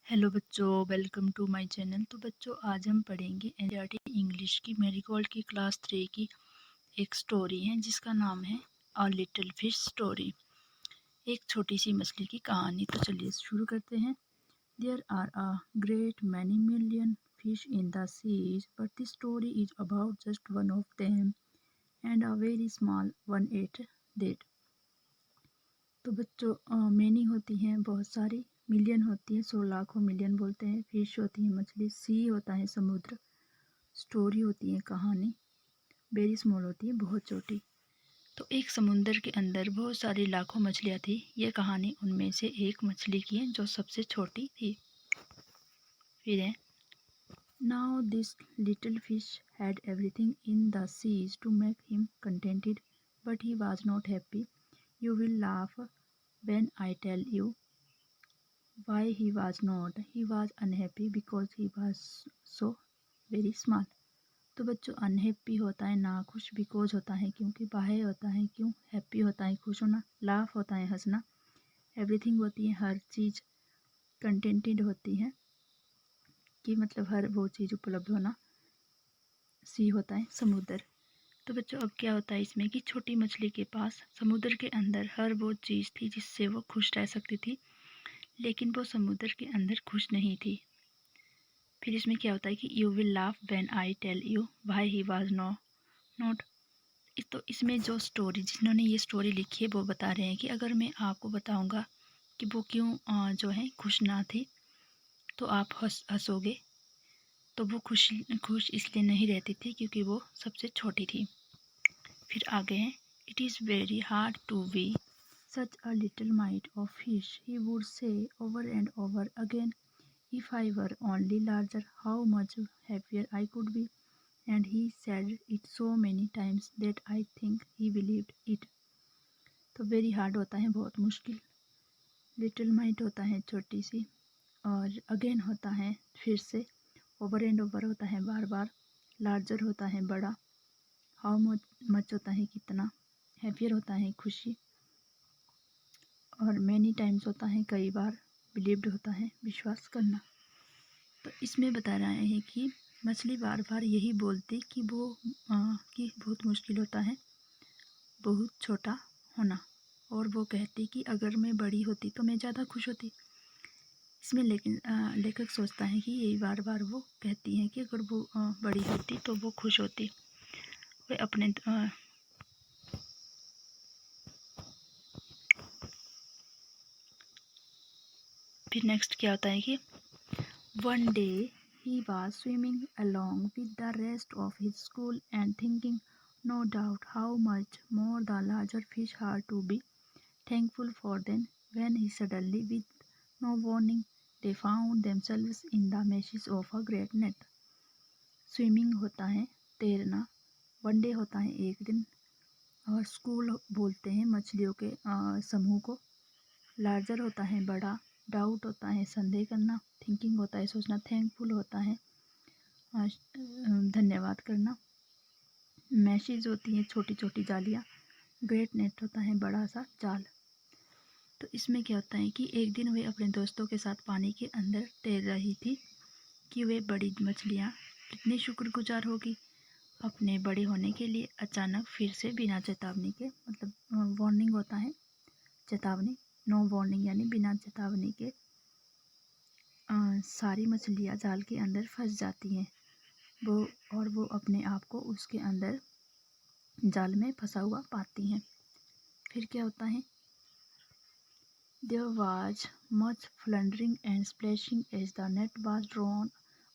Hello बच्चों, welcome to my channel. तो बच्चों, आज हम पढ़ेंगे एनसीईआरटी इंग्लिश की मैरीगोल्ड की क्लास 3 की एक स्टोरी है जिसका नाम है अ लिटिल फिश स्टोरी। एक छोटी सी मछली की कहानी। तो चलिए शुरू करते हैं। There are a great many million fish in the seas, but the story is about just one of them and a very small one at that. तो बच्चों, मैनी होती हैं बहुत सारी, मिलियन होती है 100 लाखों मिलियन बोलते हैं, फिश होती है मछली, सी होता है समुद्र, स्टोरी होती है कहानी, वेरी स्मॉल होती है बहुत छोटी। तो एक समुंदर के अंदर बहुत सारी लाखों मछलियाँ थी। यह कहानी उनमें से एक मछली की है जो सबसे छोटी थी। फिर है, now this little fish had everything in the seas to make him contented, but he was not happy. You will laugh when I tell you why he was not. He was unhappy because he was so very small. तो बच्चों, unhappy होता है नाखुश, because होता है क्योंकि, bye होता है क्यों, हैप्पी होता है खुश होना, लाफ होता है हंसना, एवरीथिंग होती है हर चीज़, कंटेंटेड होती है कि मतलब हर वो चीज़ उपलब्ध होना, सी होता है समुद्र। तो बच्चों, अब क्या होता है इसमें कि छोटी मछली के पास समुद्र के अंदर हर वो चीज़ थी जिससे वो खुश रह सकती थी, लेकिन वो समुद्र के अंदर खुश नहीं थी। फिर इसमें क्या होता है कि you will laugh when I tell you why he was not. तो इसमें जो स्टोरी, जिन्होंने ये स्टोरी लिखी है वो बता रहे हैं कि अगर मैं आपको बताऊंगा कि वो क्यों जो है खुश ना थी, तो आप हंसोगे। तो वो खुश इसलिए नहीं रहती थी क्योंकि वो सबसे छोटी थी। फिर आगे हैं, it is very hard to be such a little mite of fish, he would say over and over again, if I were only larger, how much happier I could be. And he said it so many times that I think he believed it. तो very hard होता है बहुत मुश्किल, little might होता है छोटी सी, और again होता है फिर से, ओवर एंड ओवर होता है बार बार, लार्जर होता है बड़ा, हाउ मच होता है कितना, हैप्पियर होता है खुशी, और मैनी टाइम्स होता है कई बार, बिलीव्ड होता है विश्वास करना। तो इसमें बता रहे हैं कि मछली बार बार यही बोलती कि वो कि बहुत मुश्किल होता है बहुत छोटा होना, और वो कहती कि अगर मैं बड़ी होती तो मैं ज़्यादा खुश होती। इसमें लेकिन लेखक सोचता है कि यही बार बार वो कहती हैं कि अगर वो बड़ी होती तो वो खुश होती। वे अपने फिर नेक्स्ट क्या होता है कि one day he was swimming along with the rest of his school and thinking no doubt how much more the larger fish had to be thankful for them, when he suddenly, with no warning, they found themselves in the meshes of a great net. Swimming होता है तैरना, one day होता है एक दिन, और school बोलते हैं मछलियों के समूह को, लार्जर होता है बड़ा, डाउट होता है संदेह करना, थिंकिंग होता है सोचना, थैंकफुल होता है धन्यवाद करना, मैशेज होती हैं छोटी छोटी जालियाँ, ग्रेट नेट होता है बड़ा सा जाल। तो इसमें क्या होता है कि एक दिन वे अपने दोस्तों के साथ पानी के अंदर तैर रही थी कि वे बड़ी मछलियाँ कितनी शुक्रगुजार होगी अपने बड़े होने के लिए। अचानक फिर से बिना चेतावनी के, मतलब वार्निंग होता है चेतावनी, नो वार्निंग यानी बिना चेतावनी के सारी मछलियाँ जाल के अंदर फंस जाती हैं और वो अपने आप को उसके अंदर जाल में फंसा हुआ पाती हैं। फिर क्या होता है, there was much floundering and splashing as the net was drawn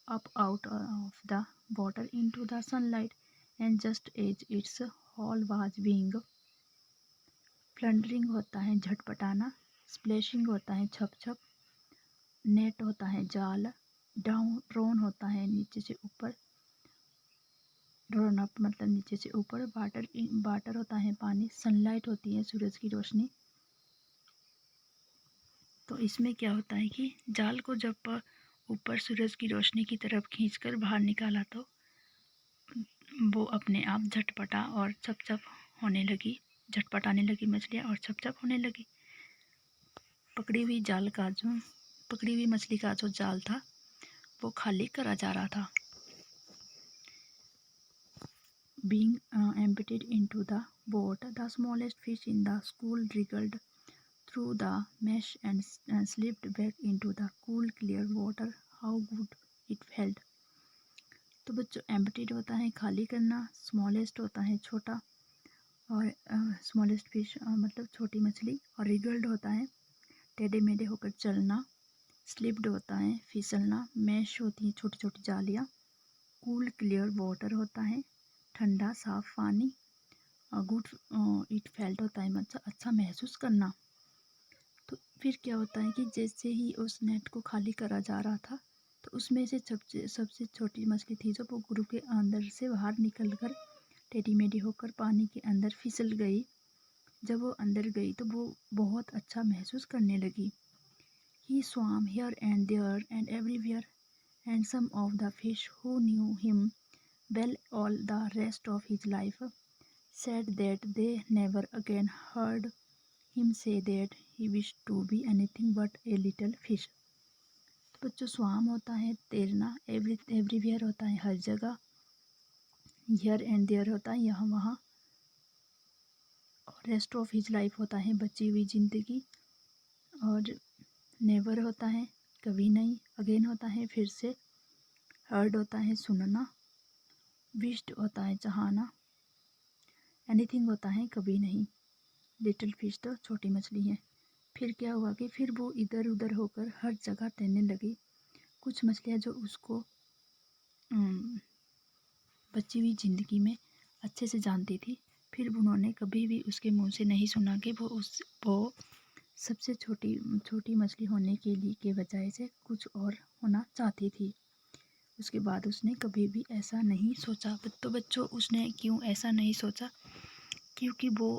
up out of the water into the sunlight, and just as its hull was being, फ्लंडरिंग होता है झटपटाना, स्प्लैशिंग होता है छप छप, नेट होता है जाल, डाउन ड्रोन होता है नीचे से ऊपर, ड्रोन अप मतलब नीचे से ऊपर, वाटर होता है पानी, सनलाइट होती है सूरज की रोशनी। तो इसमें क्या होता है कि जाल को जब ऊपर सूरज की रोशनी की तरफ खींचकर बाहर निकाला तो वो अपने आप झटपटा और छप होने लगी, झटपटाने लगी मछलियाँ और छप होने लगी। पकड़ी हुई जाल का जो पकड़ी हुई मछली का जो जाल था वो खाली करा जा रहा था। Being emptied into the boat, the smallest fish in the school wriggled through the mesh and slipped back into the cool, clear water. How good it felt! तो बच्चों, emptied होता है खाली करना, smallest होता है छोटा, और स्मॉलेस्ट फिश मतलब छोटी मछली, और रिगल्ड होता है टेढ़े मेढ़े होकर चलना, स्लिप्ड होता है फिसलना, मैश होती है छोटी छोटी जालियाँ, कूल क्लियर वाटर होता है ठंडा साफ पानी, और गुड इट फेल्ट होता है मतलब अच्छा महसूस करना। तो फिर क्या होता है कि जैसे ही उस नेट को खाली करा जा रहा था तो उसमें से सबसे छोटी मछली थी जो वो ग्रुप के अंदर से बाहर निकल कर टेढ़ी मेढ़ी होकर पानी के अंदर फिसल गई। जब वो अंदर गई तो वो बहुत अच्छा महसूस करने लगी। He swam here and there and everywhere, and some of the fish who knew him well all the rest of his life said that they never again heard him say that he wished to be anything but a little fish. बच्चों, स्वाम होता है तैरना, everywhere होता है हर जगह, here and there होता है यहाँ वहाँ, और रेस्ट ऑफ हिज लाइफ होता है बची हुई ज़िंदगी, और नेवर होता है कभी नहीं, अगेन होता है फिर से, हर्ड होता है सुनना, विश्ड होता है चाहना, एनीथिंग होता है कभी नहीं, लिटिल फिश तो छोटी मछली है। फिर क्या हुआ कि फिर वो इधर उधर होकर हर जगह तैरने लगी। कुछ मछलियाँ जो उसको बची हुई ज़िंदगी में अच्छे से जानती थी, फिर उन्होंने कभी भी उसके मुंह से नहीं सुना कि वो सबसे छोटी मछली होने के बजाय से कुछ और होना चाहती थी। उसके बाद उसने कभी भी ऐसा नहीं सोचा। तो बच्चों, उसने क्यों ऐसा नहीं सोचा? क्योंकि वो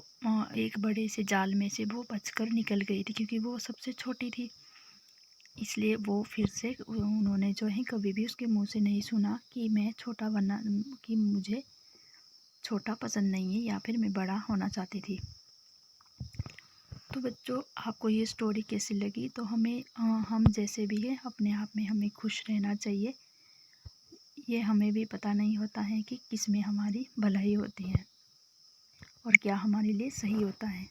एक बड़े से जाल में से वो बचकर निकल गई थी, क्योंकि वो सबसे छोटी थी। इसलिए वो फिर से उन्होंने जो है कभी भी उसके मुंह से नहीं सुना कि मैं छोटा बनना, कि मुझे छोटा पसंद नहीं है या फिर मैं बड़ा होना चाहती थी। तो बच्चों, आपको ये स्टोरी कैसी लगी? तो हम जैसे भी हैं अपने आप में हमें खुश रहना चाहिए। ये हमें भी पता नहीं होता है कि किस में हमारी भलाई होती है और क्या हमारे लिए सही होता है।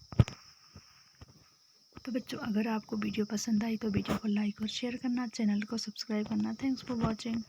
तो बच्चों, अगर आपको वीडियो पसंद आई तो वीडियो को लाइक और शेयर करना, चैनल को सब्सक्राइब करना। Thanks for watching.